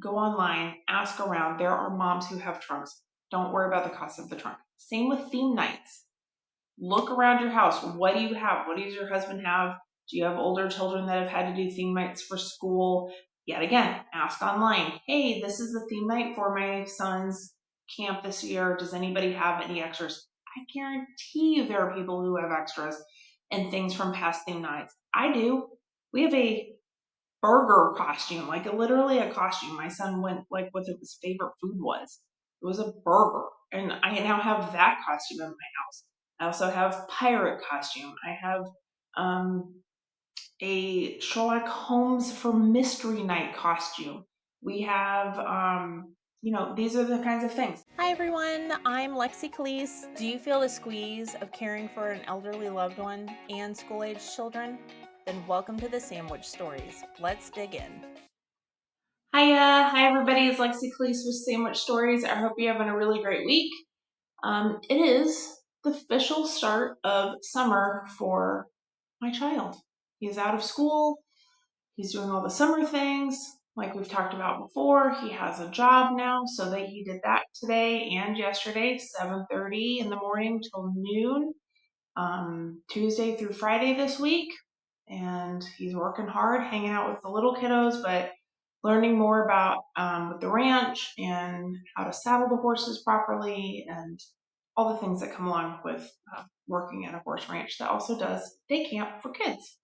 go online, ask around. There are moms who have trunks. Don't worry about the cost of the trunk. Same with theme nights. Look around your house. What do you have? What does your husband have? Do you have older children that have had to do theme nights for school? Yet again, ask online. Hey, this is the theme night for my son's camp this year. Does anybody have any extras? I guarantee you there are people who have extras and things from past theme nights. I do. We have a burger costume, like literally a costume. My son went like what his favorite food was. It was a burger. And I now have that costume in my house. I also have pirate costume. I have a Sherlock Holmes for mystery night costume. We have, these are the kinds of things. Hi everyone, I'm Lexie Callies. Do you feel the squeeze of caring for an elderly loved one and school-aged children? Then welcome to the Sandwich Stories. Let's dig in. Hi everybody, it's Lexie Callies with Sandwich Stories. I hope you're having a really great week. It is the official start of summer for my child. He's out of school. He's doing all the summer things like we've talked about before. He has a job now, so that he did that today and yesterday, 7:30 in the morning till noon, Tuesday through Friday this week. And he's working hard, hanging out with the little kiddos, but learning more about with the ranch and how to saddle the horses properly and all the things that come along with working at a horse ranch that also does day camp for kids.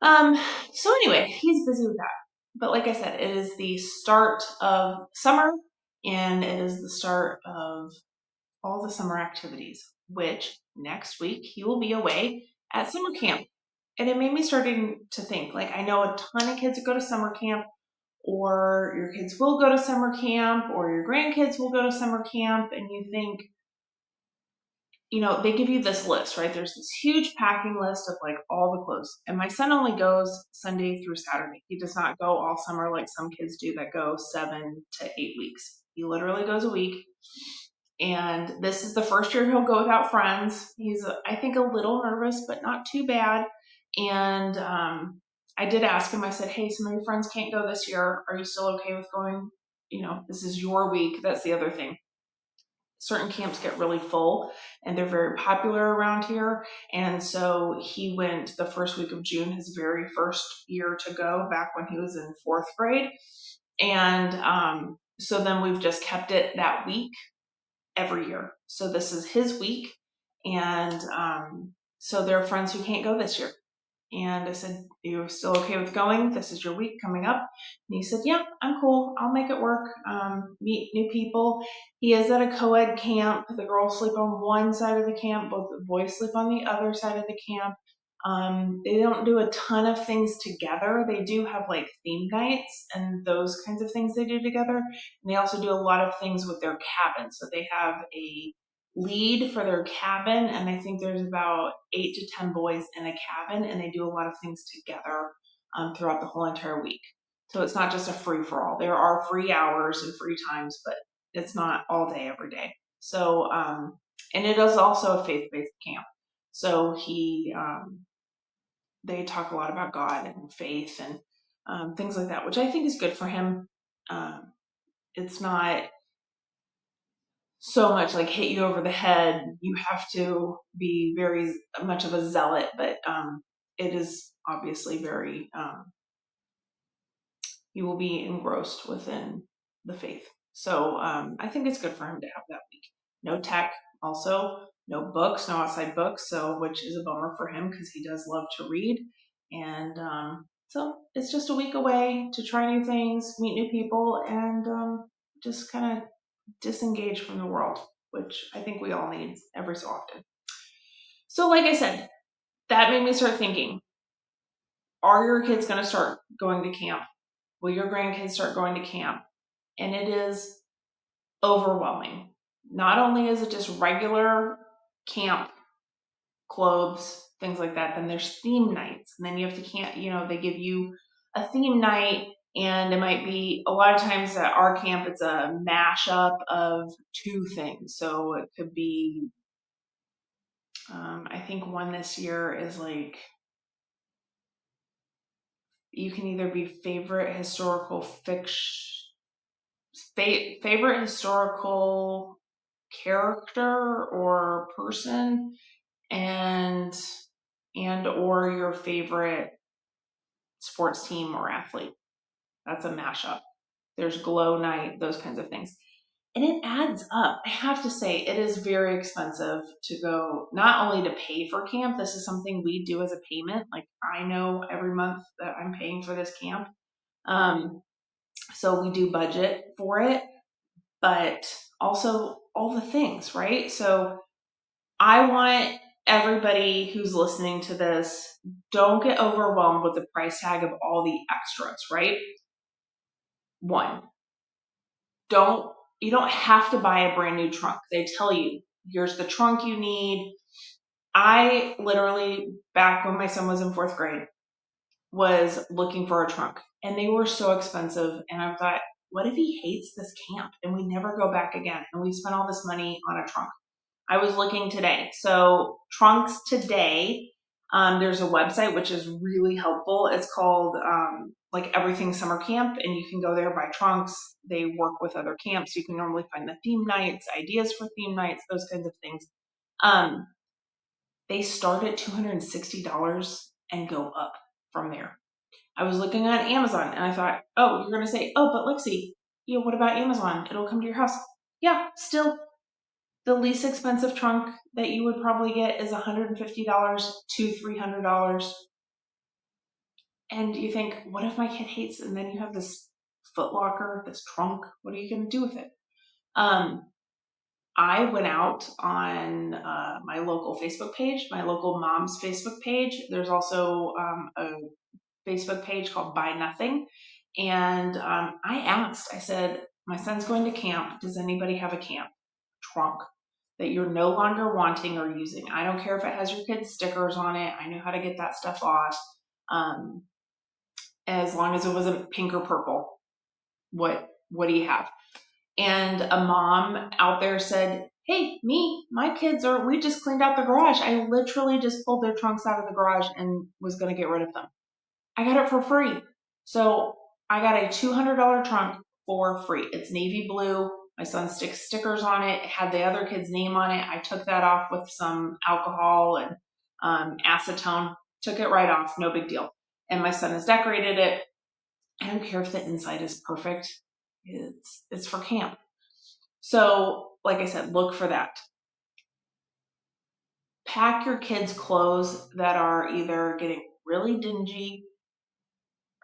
So anyway, he's busy with that. But like I said, it is the start of summer and it is the start of all the summer activities, which next week he will be away at summer camp. And it made me starting to think, like, I know a ton of kids that go to summer camp, or your kids will go to summer camp, or your grandkids will go to summer camp, and you think, they give you this list, right? There's this huge packing list of like all the clothes. And my son only goes Sunday through Saturday. He does not go all summer like some kids do that go 7 to 8 weeks. He literally goes a week. And this is the first year he'll go without friends. He's, I think, a little nervous, but not too bad. And I did ask him, I said, hey, some of your friends can't go this year. Are you still okay with going? This is your week. That's the other thing. Certain camps get really full and they're very popular around here. And so he went the first week of June, his very first year to go, back when he was in 4th grade. And so then we've just kept it that week every year. So this is his week. And so there are friends who can't go this year. And I said, you're still okay with going? This is your week coming up. And he said, yeah, I'm cool. I'll make it work. Meet new people. He is at a co-ed camp. The girls sleep on one side of the camp. Both the boys sleep on the other side of the camp. They don't do a ton of things together. They do have like theme nights and those kinds of things they do together. And they also do a lot of things with their cabin. So they have a lead for their cabin, and I think there's about 8 to 10 boys in a cabin, and they do a lot of things together throughout the whole entire week. So it's not just a free for all. There are free hours and free times, but it's not all day every day. So and it is also a faith-based camp. So they talk a lot about God and faith and things like that, which I think is good for him. It's not so much like hit you over the head. You have to be very much of a zealot, but it is obviously very, you will be engrossed within the faith. So I think it's good for him to have that week. No tech, also no books, no outside books, so which is a bummer for him because he does love to read. And so it's just a week away to try new things, meet new people, and just kind of disengage from the world, which I think we all need every so often. So like I said, that made me start thinking, are your kids going to start going to camp? Will your grandkids start going to camp? And it is overwhelming. Not only is it just regular camp clothes, things like that, then there's theme nights. And then you have to they give you a theme night, and it might be, a lot of times at our camp, it's a mashup of 2 things. So it could be, I think one this year is like You can either be favorite historical favorite historical character or person, and or your favorite sports team or athlete. That's a mashup. There's glow night, those kinds of things. And it adds up. I have to say, it is very expensive to go, not only to pay for camp, this is something we do as a payment. Like, I know every month that I'm paying for this camp. So we do budget for it, but also all the things, right? So I want everybody who's listening to this, don't get overwhelmed with the price tag of all the extras, right? One, you don't have to buy a brand new trunk. They tell you, here's the trunk you need. I literally, back when my son was in 4th grade, was looking for a trunk, and they were so expensive. And I thought, what if he hates this camp and we never go back again? And we spent all this money on a trunk. I was looking today. So Trunks Today, there's a website which is really helpful. It's called like Everything Summer Camp, and you can go there, buy trunks. They work with other camps. You can normally find the theme nights, ideas for theme nights, those kinds of things. They start at $260 and go up from there. I was looking on Amazon and I thought, oh, you're going to say, oh, but Lexie, what about Amazon? It'll come to your house. Yeah, still. The least expensive trunk that you would probably get is $150 to $300. And you think, what if my kid hates it? And then you have this Foot Locker, this trunk. What are you going to do with it? I went out on my local Facebook page, my local mom's Facebook page. There's also a Facebook page called Buy Nothing. And I said, my son's going to camp. Does anybody have a camp trunk that you're no longer wanting or using? I don't care if it has your kids' stickers on it. I know how to get that stuff off. As long as it wasn't pink or purple. What do you have? And a mom out there said, hey, my kids we just cleaned out the garage. I literally just pulled their trunks out of the garage and was going to get rid of them. I got it for free. So I got a $200 trunk for free. It's navy blue. My son sticks stickers on it. It had the other kid's name on it. I took that off with some alcohol and acetone. Took it right off. No big deal. And my son has decorated it. I don't care if the inside is perfect. It's for camp. So, like I said, look for that. Pack your kids' clothes that are either getting really dingy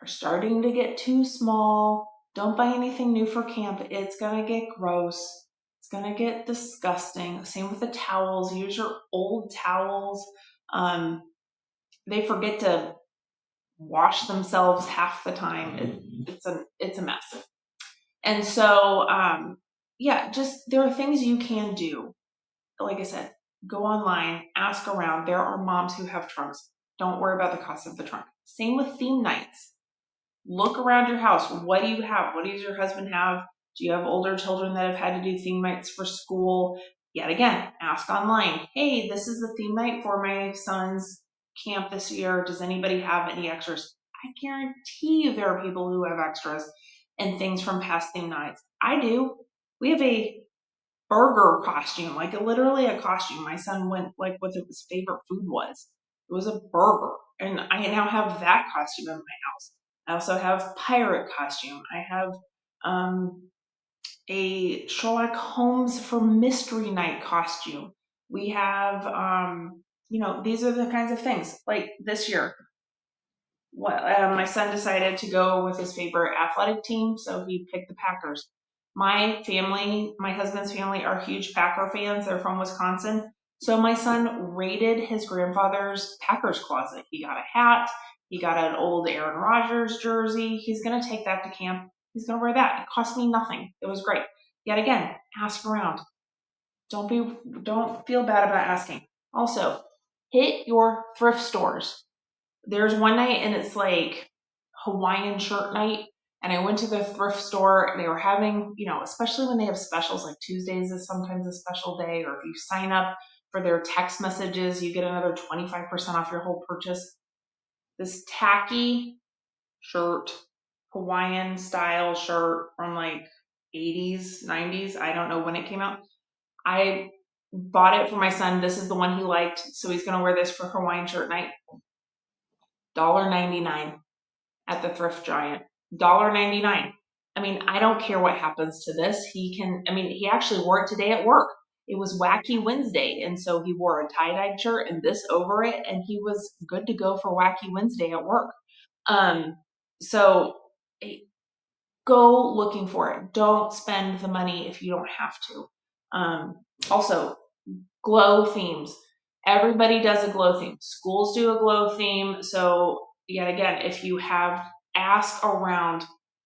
or starting to get too small. Don't buy anything new for camp. It's going to get gross. It's going to get disgusting. Same with the towels. Use your old towels. They forget to wash themselves half the time. It's a mess. And so, there are things you can do. Like I said, go online, ask around. There are moms who have trunks. Don't worry about the cost of the trunk. Same with theme nights. Look around your house. What do you have? What does your husband have? Do you have older children that have had to do theme nights for school? Yet again, ask online. Hey, this is the theme night for my son's camp this year. Does anybody have any extras? I guarantee you there are people who have extras and things from past theme nights. I do. We have a burger costume, like literally a costume. My son went like what his favorite food was. It was a burger. And I now have that costume in my house. I also have pirate costume. I have a Sherlock Holmes for mystery night costume. We have, these are the kinds of things. Like this year, my son decided to go with his favorite athletic team, so he picked the Packers. My family, my husband's family, are huge Packer fans. They're from Wisconsin. So my son raided his grandfather's Packers closet. He got a hat. He got an old Aaron Rodgers jersey. He's going to take that to camp. He's going to wear that. It cost me nothing. It was great. Yet again, ask around. Don't feel bad about asking. Also, hit your thrift stores. There's one night and it's like Hawaiian shirt night. And I went to the thrift store and they were having, especially when they have specials, like Tuesdays is sometimes a special day, or if you sign up for their text messages, you get another 25% off your whole purchase. This tacky shirt, Hawaiian style shirt from like 80s, 90s. I don't know when it came out. I bought it for my son. This is the one he liked. So he's going to wear this for Hawaiian shirt night. $1.99 at the Thrift Giant. $1.99. I mean, I don't care what happens to this. He actually wore it today at work. It was Wacky Wednesday. And so he wore a tie-dyed shirt and this over it. And he was good to go for Wacky Wednesday at work. So go looking for it. Don't spend the money if you don't have to. Also, glow themes. Everybody does a glow theme. Schools do a glow theme. So yet again, if you have ask around,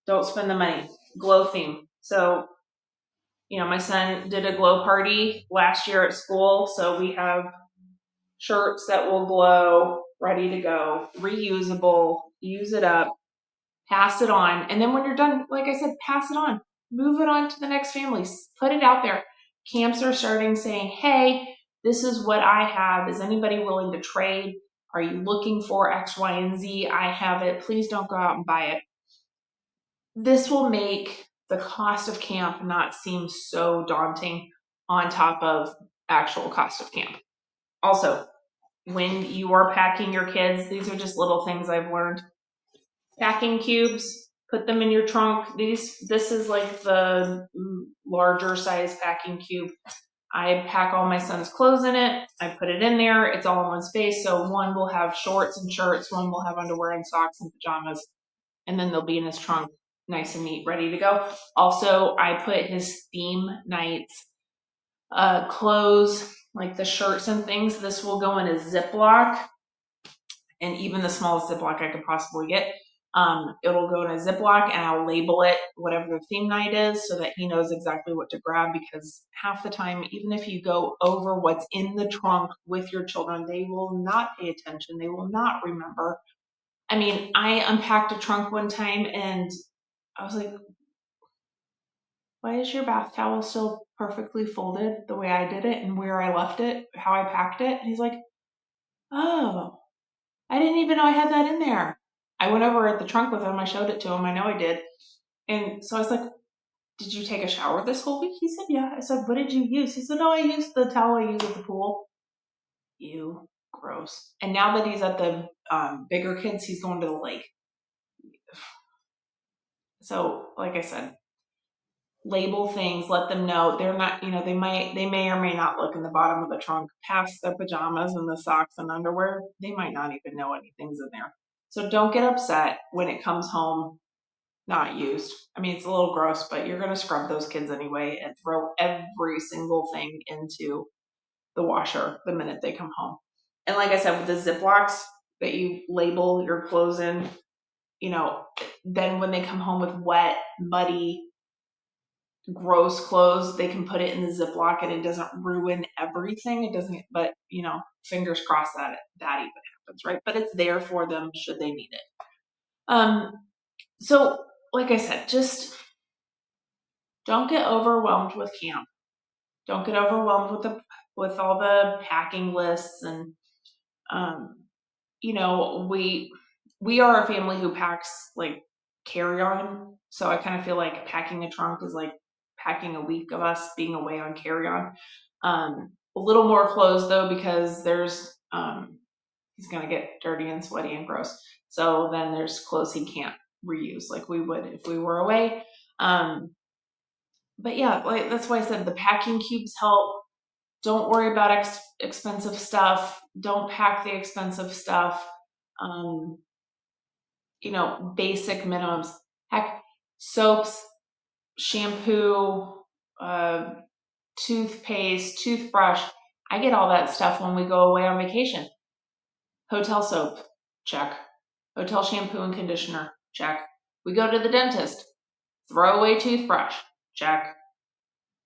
don't spend the money. Glow theme. So, my son did a glow party last year at school. So we have shirts that will glow, ready to go, reusable, use it up, pass it on. And then when you're done, like I said, pass it on. Move it on to the next family. Put it out there. Camps are starting saying, hey, this is what I have. Is anybody willing to trade? Are you looking for X, Y, and Z? I have it. Please don't go out and buy it. This will make the cost of camp not seem so daunting on top of actual cost of camp. Also, when you are packing your kids, these are just little things I've learned. Packing cubes, put them in your trunk. This is like the larger size packing cube. I pack all my son's clothes in it. I put it in there. It's all in one space. So one will have shorts and shirts. One will have underwear and socks and pajamas. And then they'll be in his trunk, nice and neat, ready to go. Also, I put his theme nights clothes, like the shirts and things. This will go in a Ziploc, and even the smallest Ziploc I could possibly get. It'll go in a Ziploc, and I'll label it whatever the theme night is so that he knows exactly what to grab, because half the time, even if you go over what's in the trunk with your children, they will not pay attention. They will not remember. I mean, I unpacked a trunk one time and I was like, why is your bath towel still perfectly folded the way I did it and where I left it, how I packed it? And he's like, oh, I didn't even know I had that in there. I went over at the trunk with him. I showed it to him. I know I did. And so I was like, did you take a shower this whole week? He said, yeah. I said, what did you use? He said, no, I used the towel I use at the pool. Ew, gross. And now that he's at the bigger kids, he's going to the lake. So, like I said, label things, let them know they're not, they may or may not look in the bottom of the trunk past the pajamas and the socks and underwear. They might not even know anything's in there. So don't get upset when it comes home not used. I mean, it's a little gross, but you're going to scrub those kids anyway and throw every single thing into the washer the minute they come home. And like I said, with the Ziplocs that you label your clothes in, then when they come home with wet, muddy, gross clothes, they can put it in the Ziploc and it doesn't ruin everything. It doesn't, but fingers crossed that even happens, right? But it's there for them should they need it. So like I said, just don't get overwhelmed with camp. Don't get overwhelmed with all the packing lists. And we are a family who packs like carry on. So I kind of feel like packing a trunk is like packing a week of us being away on carry on. A little more clothes though, because there's he's gonna get dirty and sweaty and gross. So then there's clothes he can't reuse like we would if we were away. But yeah, like that's why I said the packing cubes help. Don't worry about expensive stuff. Don't pack the expensive stuff. Basic minimums. Heck, soaps, shampoo, toothpaste, toothbrush. I get all that stuff when we go away on vacation. Hotel soap, check. Hotel shampoo and conditioner, check. We go to the dentist. Throwaway toothbrush, check.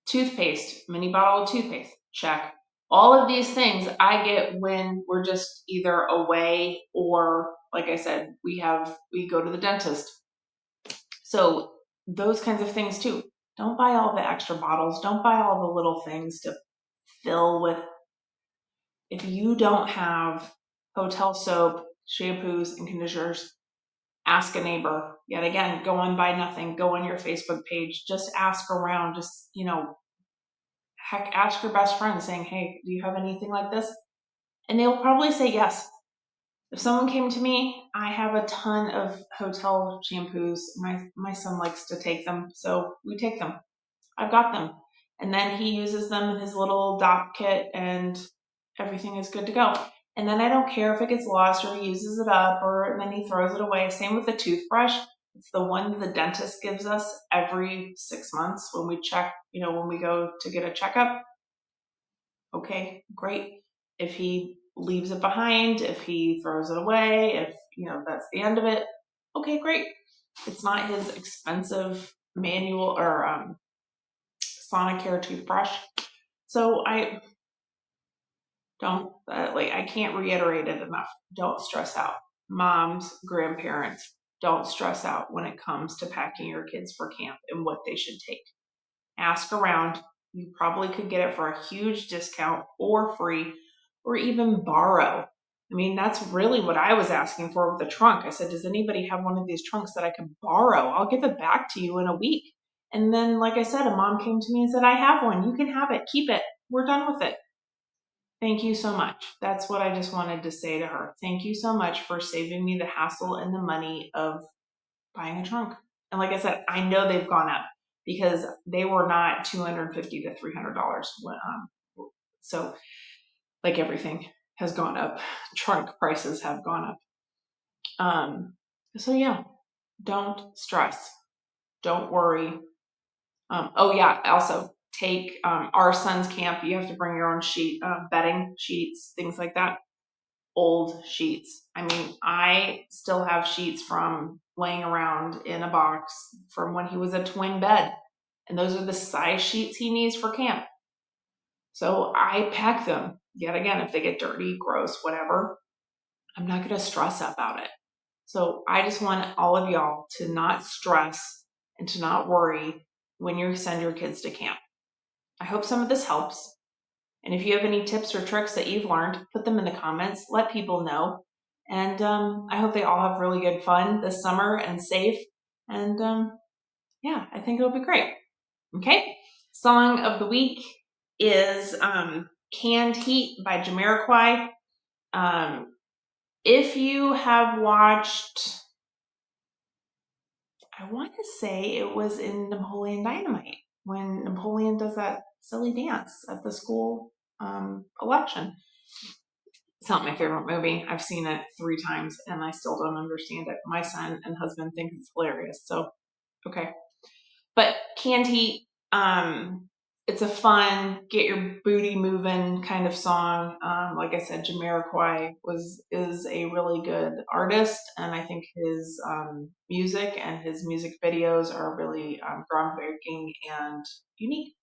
Toothpaste, mini bottle of toothpaste, check. All of these things I get when we're just either away or, like I said, we go to the dentist. So those kinds of things too. Don't buy all the extra bottles. Don't buy all the little things to fill with. If you don't have hotel soap, shampoos, and conditioners, Ask a neighbor. Yet again, go on Buy Nothing, go on your Facebook page, just ask around, just, heck, ask your best friend saying, hey, do you have anything like this? And they'll probably say yes. If someone came to me, I have a ton of hotel shampoos. My son likes to take them, so we take them. I've got them. And then he uses them in his little DOP kit and everything is good to go. And then I don't care if it gets lost or he uses it up and then he throws it away. Same with the toothbrush. It's the one the dentist gives us every 6 months when we check, when we go to get a checkup. Okay, great. If he leaves it behind, if he throws it away, if, that's the end of it, okay, great. It's not his expensive manual or Sonicare toothbrush. So I can't reiterate it enough. Don't stress out. Moms, grandparents, don't stress out when it comes to packing your kids for camp and what they should take. Ask around. You probably could get it for a huge discount or free or even borrow. I mean, that's really what I was asking for with the trunk. I said, does anybody have one of these trunks that I could borrow? I'll give it back to you in a week. And then, like I said, a mom came to me and said, I have one. You can have it. Keep it. We're done with it. Thank you so much. That's what I just wanted to say to her. Thank you so much for saving me the hassle and the money of buying a trunk. And like I said, I know they've gone up because they were not $250 to $300. So like everything has gone up. Trunk prices have gone up. So yeah, don't stress. Don't worry. Also take our son's camp. You have to bring your own bedding sheets, things like that. Old sheets. I mean, I still have sheets from laying around in a box from when he was a twin bed. And those are the size sheets he needs for camp. So I pack them. Yet again, if they get dirty, gross, whatever, I'm not going to stress about it. So I just want all of y'all to not stress and to not worry when you send your kids to camp. I hope some of this helps. And if you have any tips or tricks that you've learned, put them in the comments. Let people know. And I hope they all have really good fun this summer and safe. And I think it'll be great. Okay. Song of the week is Canned Heat by Jamiroquai. If you have watched, I want to say it was in Napoleon Dynamite when Napoleon does that silly dance at the school election. It's not my favorite movie. I've seen it 3 times and I still don't understand it. My son and husband think it's hilarious. So, okay. But Canned Heat, it's a fun, get your booty moving kind of song. Like I said, Jamiroquai is a really good artist, and I think his music and his music videos are really groundbreaking and unique.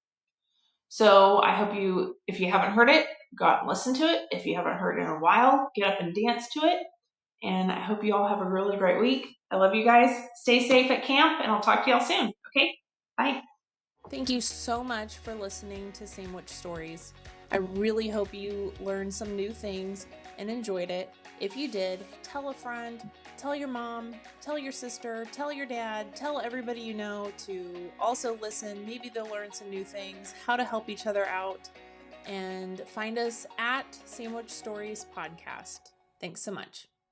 So I hope if you haven't heard it, go out and listen to it. If you haven't heard it in a while, get up and dance to it. And I hope you all have a really great week. I love you guys. Stay safe at camp, and I'll talk to y'all soon. Okay? Bye. Thank you so much for listening to Sandwich Stories. I really hope you learned some new things and enjoyed it. If you did, tell a friend, tell your mom, tell your sister, tell your dad, tell everybody you know to also listen. Maybe they'll learn some new things, how to help each other out, and find us at Sandwich Stories Podcast. Thanks so much.